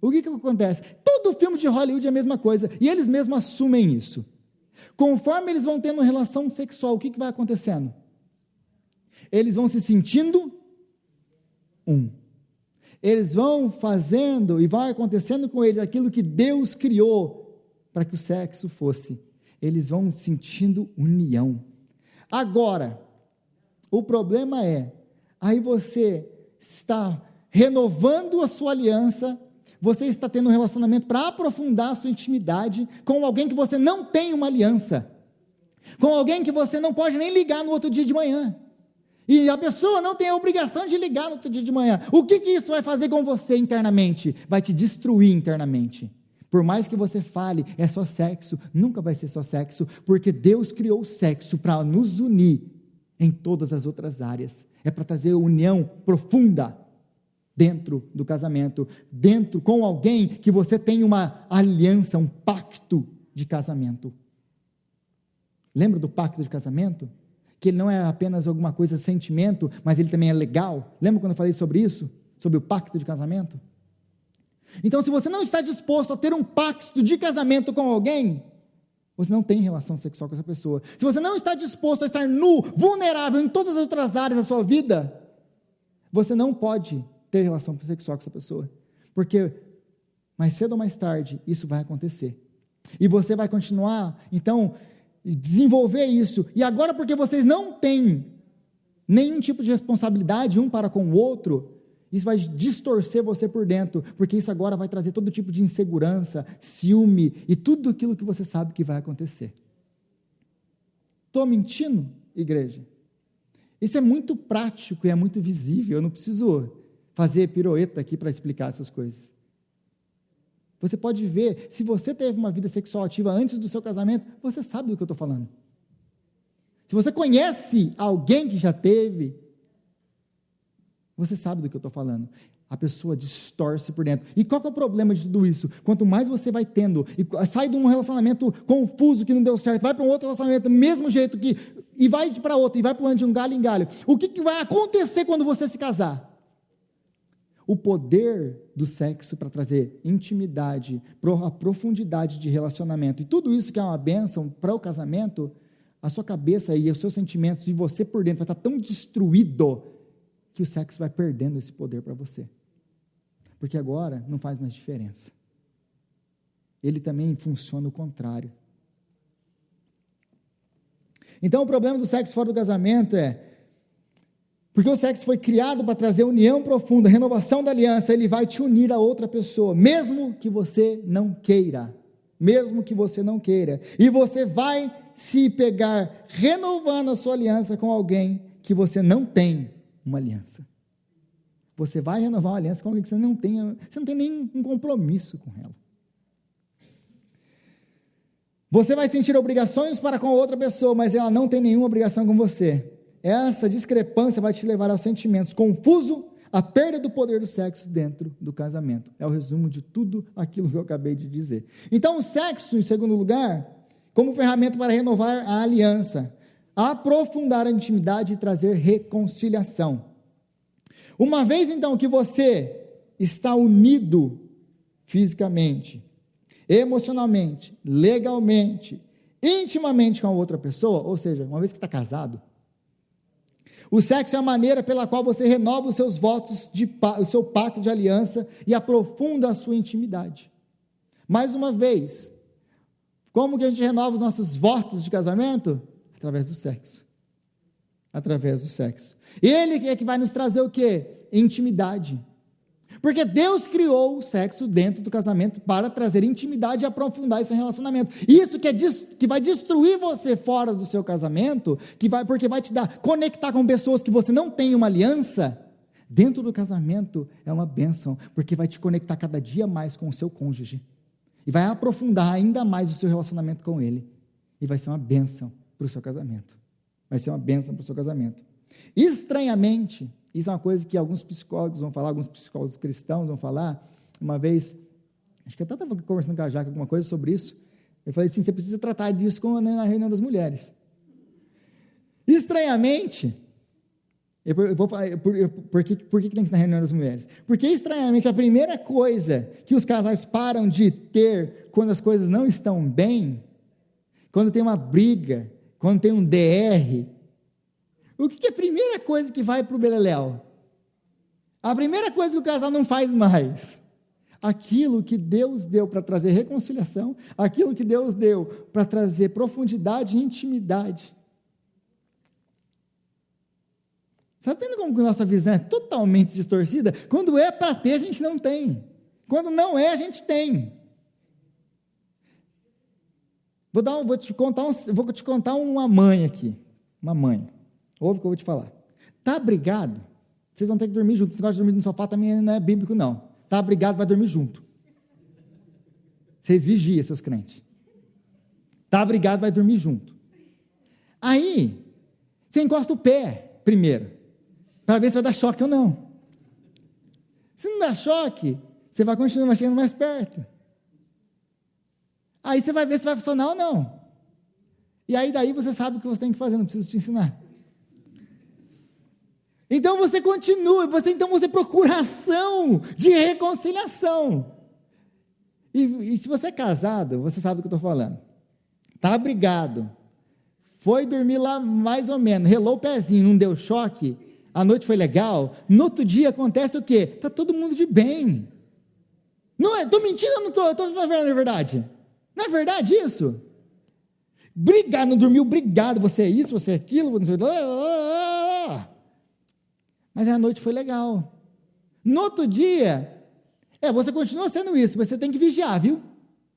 O que acontece? Todo filme de Hollywood é a mesma coisa, e eles mesmos assumem isso. Conforme eles vão tendo relação sexual, o que vai acontecendo? Eles vão se sentindo um. Eles vão fazendo e vai acontecendo com eles aquilo que Deus criou para que o sexo fosse. Eles vão sentindo união. Agora, o problema é, aí você está renovando a sua aliança, você está tendo um relacionamento para aprofundar a sua intimidade com alguém que você não tem uma aliança, com alguém que você não pode nem ligar no outro dia de manhã, e a pessoa não tem a obrigação de ligar no outro dia de manhã. O que isso vai fazer com você internamente? Vai te destruir internamente. Por mais que você fale, é só sexo, nunca vai ser só sexo, porque Deus criou o sexo para nos unir em todas as outras áreas, é para trazer união profunda dentro do casamento, dentro com alguém que você tem uma aliança, um pacto de casamento. Lembra do pacto de casamento? Que ele não é apenas alguma coisa, sentimento, mas ele também é legal. Lembra quando eu falei sobre isso? Sobre o pacto de casamento? Então, se você não está disposto a ter um pacto de casamento com alguém, você não tem relação sexual com essa pessoa. Se você não está disposto a estar nu, vulnerável em todas as outras áreas da sua vida, você não pode ter relação sexual com essa pessoa, porque mais cedo ou mais tarde isso vai acontecer, e você vai continuar, então, desenvolver isso, e agora porque vocês não têm nenhum tipo de responsabilidade um para com o outro, isso vai distorcer você por dentro, porque isso agora vai trazer todo tipo de insegurança, ciúme, e tudo aquilo que você sabe que vai acontecer. Estou mentindo, igreja? Isso é muito prático e é muito visível, eu não preciso fazer pirueta aqui para explicar essas coisas. Você pode ver, se você teve uma vida sexual ativa antes do seu casamento, você sabe do que eu estou falando. Se você conhece alguém que já teve, você sabe do que eu estou falando. A pessoa distorce por dentro. E qual que é o problema de tudo isso? Quanto mais você vai tendo, e sai de um relacionamento confuso que não deu certo, vai para um outro relacionamento do mesmo jeito que, e vai para outro, e vai pulando de um galho em galho. O que vai acontecer quando você se casar? O poder do sexo para trazer intimidade, a profundidade de relacionamento, e tudo isso que é uma bênção para o casamento, a sua cabeça e os seus sentimentos, e você por dentro vai estar tão destruído, que o sexo vai perdendo esse poder para você. Porque agora não faz mais diferença. Ele também funciona o contrário. Então o problema do sexo fora do casamento porque o sexo foi criado para trazer união profunda, renovação da aliança, ele vai te unir a outra pessoa, mesmo que você não queira. Mesmo que você não queira. E você vai se pegar renovando a sua aliança com alguém que você não tem uma aliança. Você vai renovar uma aliança com alguém que você não tem nenhum compromisso com ela. Você vai sentir obrigações para com a outra pessoa, mas ela não tem nenhuma obrigação com você. Essa discrepância vai te levar a sentimentos confusos, a perda do poder do sexo dentro do casamento. É o resumo de tudo aquilo que eu acabei de dizer. Então, o sexo, em segundo lugar, como ferramenta para renovar a aliança, aprofundar a intimidade e trazer reconciliação. Uma vez, então, que você está unido fisicamente, emocionalmente, legalmente, intimamente com a outra pessoa, ou seja, uma vez que está casado, o sexo é a maneira pela qual você renova os seus votos, o seu pacto de aliança e aprofunda a sua intimidade. Mais uma vez, como que a gente renova os nossos votos de casamento? Através do sexo. Através do sexo. Ele é que vai nos trazer o quê? Intimidade. Porque Deus criou o sexo dentro do casamento para trazer intimidade e aprofundar esse relacionamento. Isso que vai destruir você fora do seu casamento, porque vai te conectar com pessoas que você não tem uma aliança, dentro do casamento é uma bênção, porque vai te conectar cada dia mais com o seu cônjuge. E vai aprofundar ainda mais o seu relacionamento com ele. E vai ser uma bênção para o seu casamento. Vai ser uma bênção para o seu casamento. Estranhamente, isso é uma coisa que alguns psicólogos vão falar, alguns psicólogos cristãos vão falar. Uma vez, acho que eu até estava conversando com a Jaque alguma coisa sobre isso. Eu falei assim, você precisa tratar disso na reunião das mulheres. Estranhamente, eu vou falar, por que tem que ser na reunião das mulheres? Porque estranhamente, a primeira coisa que os casais param de ter quando as coisas não estão bem, quando tem uma briga, quando tem um DR, o que é a primeira coisa que vai para o beleléu? A primeira coisa que o casal não faz mais. Aquilo que Deus deu para trazer reconciliação, aquilo que Deus deu para trazer profundidade e intimidade. Está vendo como que nossa visão é totalmente distorcida? Quando é para ter, a gente não tem. Quando não é, a gente tem. Vou te contar uma mãe aqui. Uma mãe. Ouve o que eu vou te falar. Está brigado? Vocês vão ter que dormir juntos. Esse negócio de dormir no sofá também não é bíblico, não. Está brigado, vai dormir junto. Vocês vigiam, seus crentes. Está brigado, vai dormir junto. Aí, você encosta o pé primeiro, para ver se vai dar choque ou não. Se não dá choque, você vai continuar chegando mais perto. Aí você vai ver se vai funcionar ou não. E aí daí você sabe o que você tem que fazer, não preciso te ensinar. Então você continua, você procura ação de reconciliação. E se você é casado, você sabe o que eu estou falando. Está brigado, foi dormir lá mais ou menos, relou o pezinho, não deu choque, a noite foi legal, no outro dia acontece o quê? Está todo mundo de bem. Não é? Estou mentindo ou não estou? Estou falando a verdade. Não é verdade isso? Brigar, não dormiu, obrigado, você é isso, você é aquilo, não sei o que. Mas a noite foi legal. No outro dia, você continua sendo isso, mas você tem que vigiar, viu?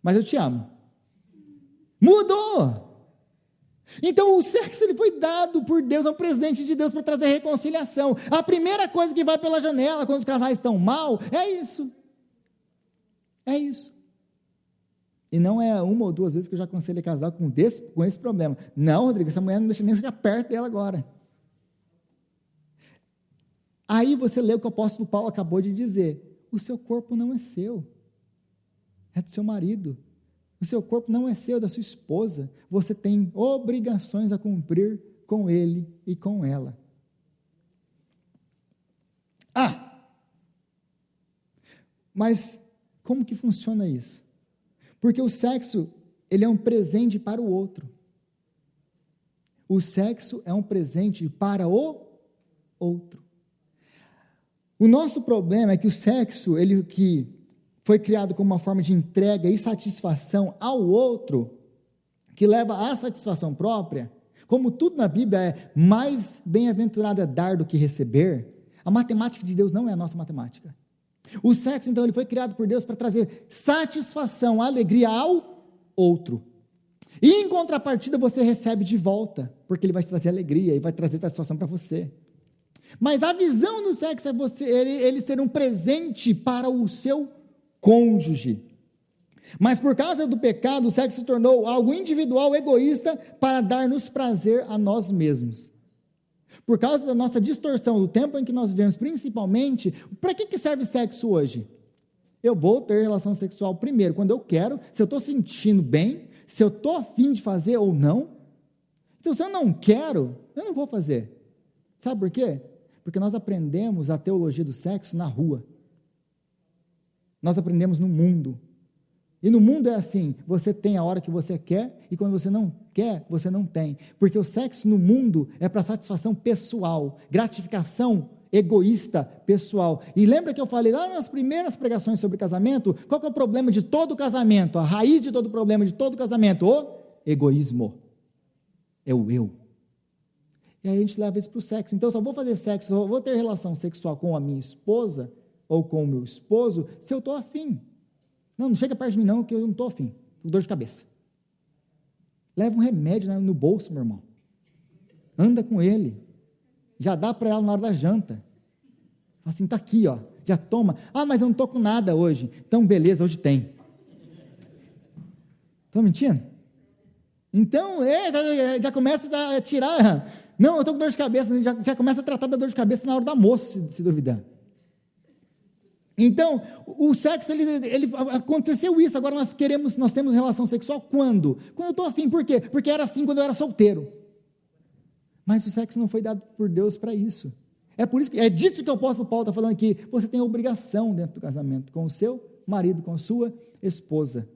Mas eu te amo. Mudou. Então o sexo ele foi dado por Deus, é um presente de Deus para trazer reconciliação. A primeira coisa que vai pela janela quando os casais estão mal, é isso. É isso. E não é uma ou duas vezes que eu já aconselhei casal com esse problema. Não, Rodrigo, essa mulher não deixa nem eu chegar perto dela agora. Aí você lê o que o apóstolo Paulo acabou de dizer. O seu corpo não é seu. É do seu marido. O seu corpo não é seu, é da sua esposa. Você tem obrigações a cumprir com ele e com ela. Mas como que funciona isso? Porque o sexo, ele é um presente para o outro. O sexo é um presente para o outro. O nosso problema é que o sexo, ele que foi criado como uma forma de entrega e satisfação ao outro, que leva à satisfação própria, como tudo na Bíblia é mais bem-aventurado é dar do que receber, a matemática de Deus não é a nossa matemática. O sexo, então, ele foi criado por Deus para trazer satisfação, alegria ao outro. E em contrapartida você recebe de volta, porque ele vai te trazer alegria e vai trazer satisfação para você. Mas a visão do sexo é ele ser um presente para o seu cônjuge. Mas por causa do pecado, o sexo se tornou algo individual, egoísta, para dar-nos prazer a nós mesmos. Por causa da nossa distorção, do tempo em que nós vivemos, principalmente, para que serve sexo hoje? Eu vou ter relação sexual primeiro, quando eu quero, se eu estou sentindo bem, se eu estou a fim de fazer ou não. Então, se eu não quero, eu não vou fazer. Sabe por quê? Porque nós aprendemos a teologia do sexo na rua. Nós aprendemos no mundo. E no mundo é assim, você tem a hora que você quer, e quando você não quer, você não tem. Porque o sexo no mundo é para satisfação pessoal, gratificação egoísta pessoal. E lembra que eu falei lá nas primeiras pregações sobre casamento, qual que é o problema de todo casamento? A raiz de todo problema de todo casamento? O egoísmo. É o eu. E aí a gente leva isso para o sexo. Então eu só vou fazer sexo, só vou ter relação sexual com a minha esposa, ou com o meu esposo, se eu estou afim. Não chega perto de mim não, que eu não estou afim, com dor de cabeça. Leva um remédio no bolso, meu irmão. Anda com ele. Já dá para ela na hora da janta. Fala assim, está aqui, ó, já toma. Ah, mas eu não estou com nada hoje. Então, beleza, hoje tem. Estou mentindo? Então, já começa a tirar. Não, eu estou com dor de cabeça. Já começa a tratar da dor de cabeça na hora do almoço, se duvidar. Então, o sexo, ele aconteceu isso, agora nós temos relação sexual quando? Quando eu estou afim, por quê? Porque era assim quando eu era solteiro. Mas o sexo não foi dado por Deus para isso. É disso que o apóstolo Paulo está falando aqui. Você tem a obrigação dentro do casamento com o seu marido, com a sua esposa.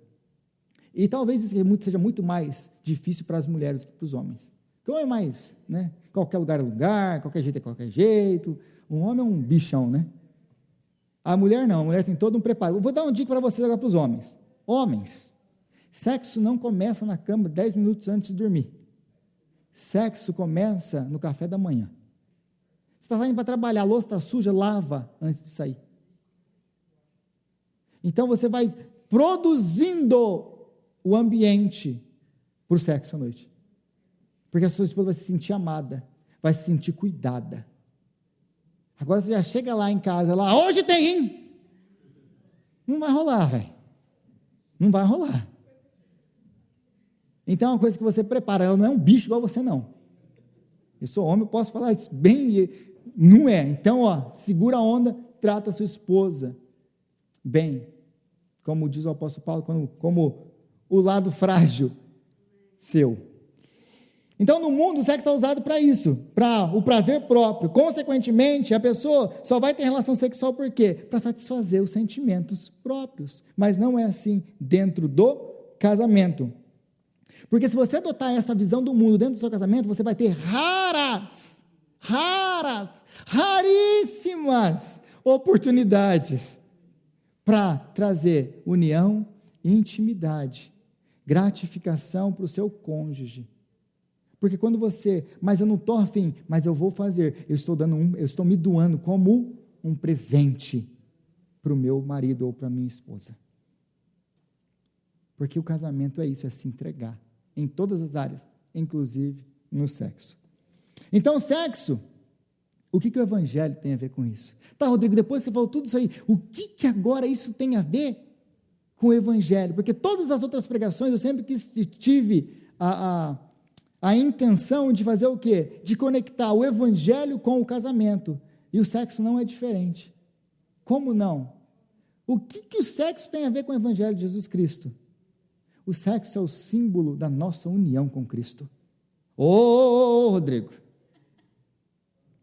E talvez isso seja muito mais difícil para as mulheres do que para os homens. Porque o homem é mais, né? Qualquer lugar é lugar, qualquer jeito é qualquer jeito. O homem é um bichão, né? A mulher não, a mulher tem todo um preparo. Eu vou dar uma dica para vocês agora para os homens. Homens, sexo não começa na cama 10 minutos antes de dormir. Sexo começa no café da manhã. Você está saindo para trabalhar, a louça está suja, lava antes de sair. Então você vai produzindo o ambiente para o sexo à noite. Porque a sua esposa vai se sentir amada, vai se sentir cuidada. Agora você já chega lá em casa, lá, hoje tem, hein? Não vai rolar, velho. Não vai rolar. Então é uma coisa que você prepara, ela não é um bicho igual você, não. Eu sou homem, eu posso falar isso bem, não é. Então, ó, segura a onda, trata a sua esposa bem. Como diz o apóstolo Paulo, como o lado frágil seu. Então, no mundo, o sexo é usado para isso, para o prazer próprio. Consequentemente, a pessoa só vai ter relação sexual por quê? Para satisfazer os sentimentos próprios. Mas não é assim dentro do casamento. Porque se você adotar essa visão do mundo dentro do seu casamento, você vai ter raríssimas oportunidades para trazer união, intimidade, gratificação para o seu cônjuge. Porque quando mas eu não estou afim, mas eu vou fazer, eu estou me doando como um presente para o meu marido ou para a minha esposa. Porque o casamento é isso, é se entregar, em todas as áreas, inclusive no sexo. Então, sexo, o que o evangelho tem a ver com isso? Tá, Rodrigo, depois você falou tudo isso aí, o que agora isso tem a ver com o evangelho? Porque todas as outras pregações, eu sempre tive a intenção de fazer o quê? De conectar o evangelho com o casamento. E o sexo não é diferente. Como não? O que o sexo tem a ver com o evangelho de Jesus Cristo? O sexo é o símbolo da nossa união com Cristo. Rodrigo.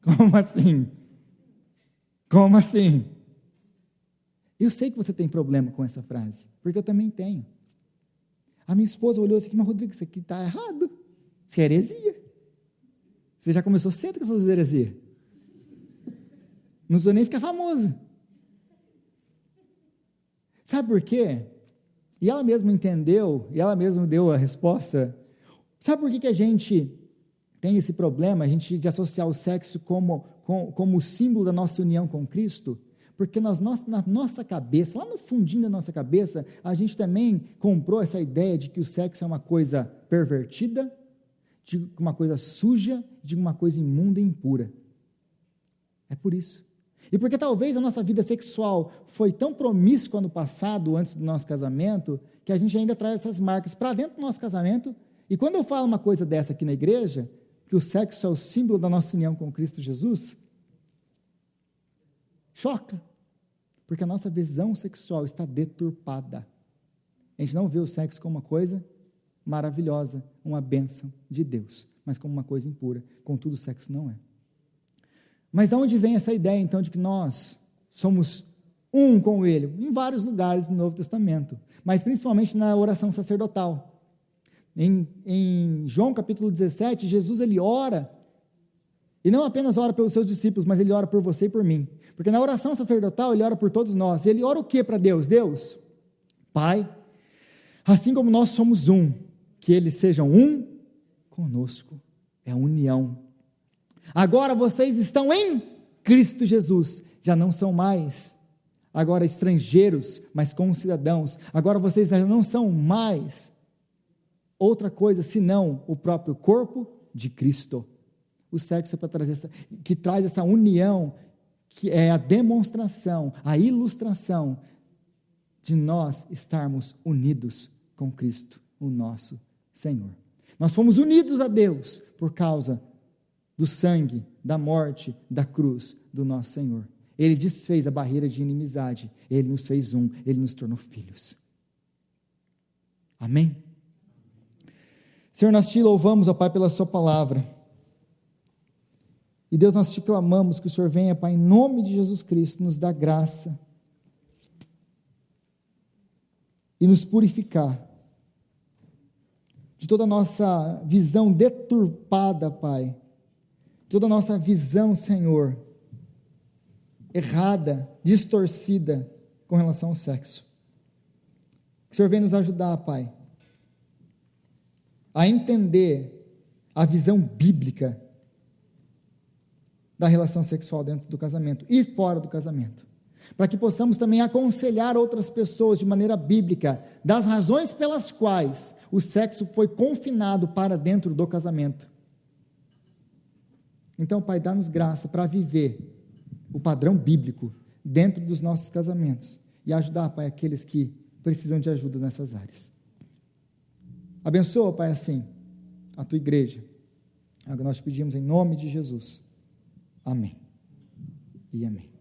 Como assim? Como assim? Eu sei que você tem problema com essa frase, porque eu também tenho. A minha esposa olhou assim, mas Rodrigo, isso aqui está errado. Isso é heresia. Você já começou cedo com essas heresias. Não precisa nem ficar famosa. Sabe por quê? E ela mesma entendeu, e ela mesma deu a resposta. Sabe por que a gente tem esse problema, a gente de associar o sexo como o símbolo da nossa união com Cristo? Porque na nossa cabeça, lá no fundinho da nossa cabeça, a gente também comprou essa ideia de que o sexo é uma coisa pervertida, de uma coisa suja, de uma coisa imunda e impura. É por isso. E porque talvez a nossa vida sexual foi tão promíscua no passado, antes do nosso casamento, que a gente ainda traz essas marcas para dentro do nosso casamento. E quando eu falo uma coisa dessa aqui na igreja, que o sexo é o símbolo da nossa união com Cristo Jesus, choca, porque a nossa visão sexual está deturpada. A gente não vê o sexo como uma coisa maravilhosa, uma bênção de Deus, mas como uma coisa impura. Contudo, o sexo não é. Mas de onde vem essa ideia, então, de que nós somos um com Ele? Em vários lugares do Novo Testamento, mas principalmente na oração sacerdotal. Em João capítulo 17, Jesus ele ora, e não apenas ora pelos seus discípulos, mas ele ora por você e por mim. Porque na oração sacerdotal ele ora por todos nós. Ele ora o que para Deus? Deus, Pai, assim como nós somos um, que eles sejam um conosco. É a união. Agora vocês estão em Cristo Jesus, já não são mais agora estrangeiros, mas concidadãos. Agora vocês já não são mais outra coisa senão o próprio corpo de Cristo. O sexo é para trazer que traz essa união, que é a demonstração, a ilustração de nós estarmos unidos com Cristo, o nosso Senhor. Nós fomos unidos a Deus por causa do sangue, da morte, da cruz do nosso Senhor. Ele desfez a barreira de inimizade, Ele nos fez um, Ele nos tornou filhos. Amém? Senhor, nós te louvamos, ó Pai, pela sua palavra. E Deus, nós te clamamos que o Senhor venha, Pai, em nome de Jesus Cristo, nos dar graça e nos purificar de toda a nossa visão deturpada, Pai, toda a nossa visão, Senhor, errada, distorcida com relação ao sexo. Que o Senhor venha nos ajudar, Pai, a entender a visão bíblica da relação sexual dentro do casamento e fora do casamento, para que possamos também aconselhar outras pessoas de maneira bíblica das razões pelas quais o sexo foi confinado para dentro do casamento. Então, Pai, dá-nos graça para viver o padrão bíblico dentro dos nossos casamentos e ajudar, Pai, aqueles que precisam de ajuda nessas áreas. Abençoa, Pai, assim, a tua igreja. É o que nós te pedimos em nome de Jesus. Amém e amém.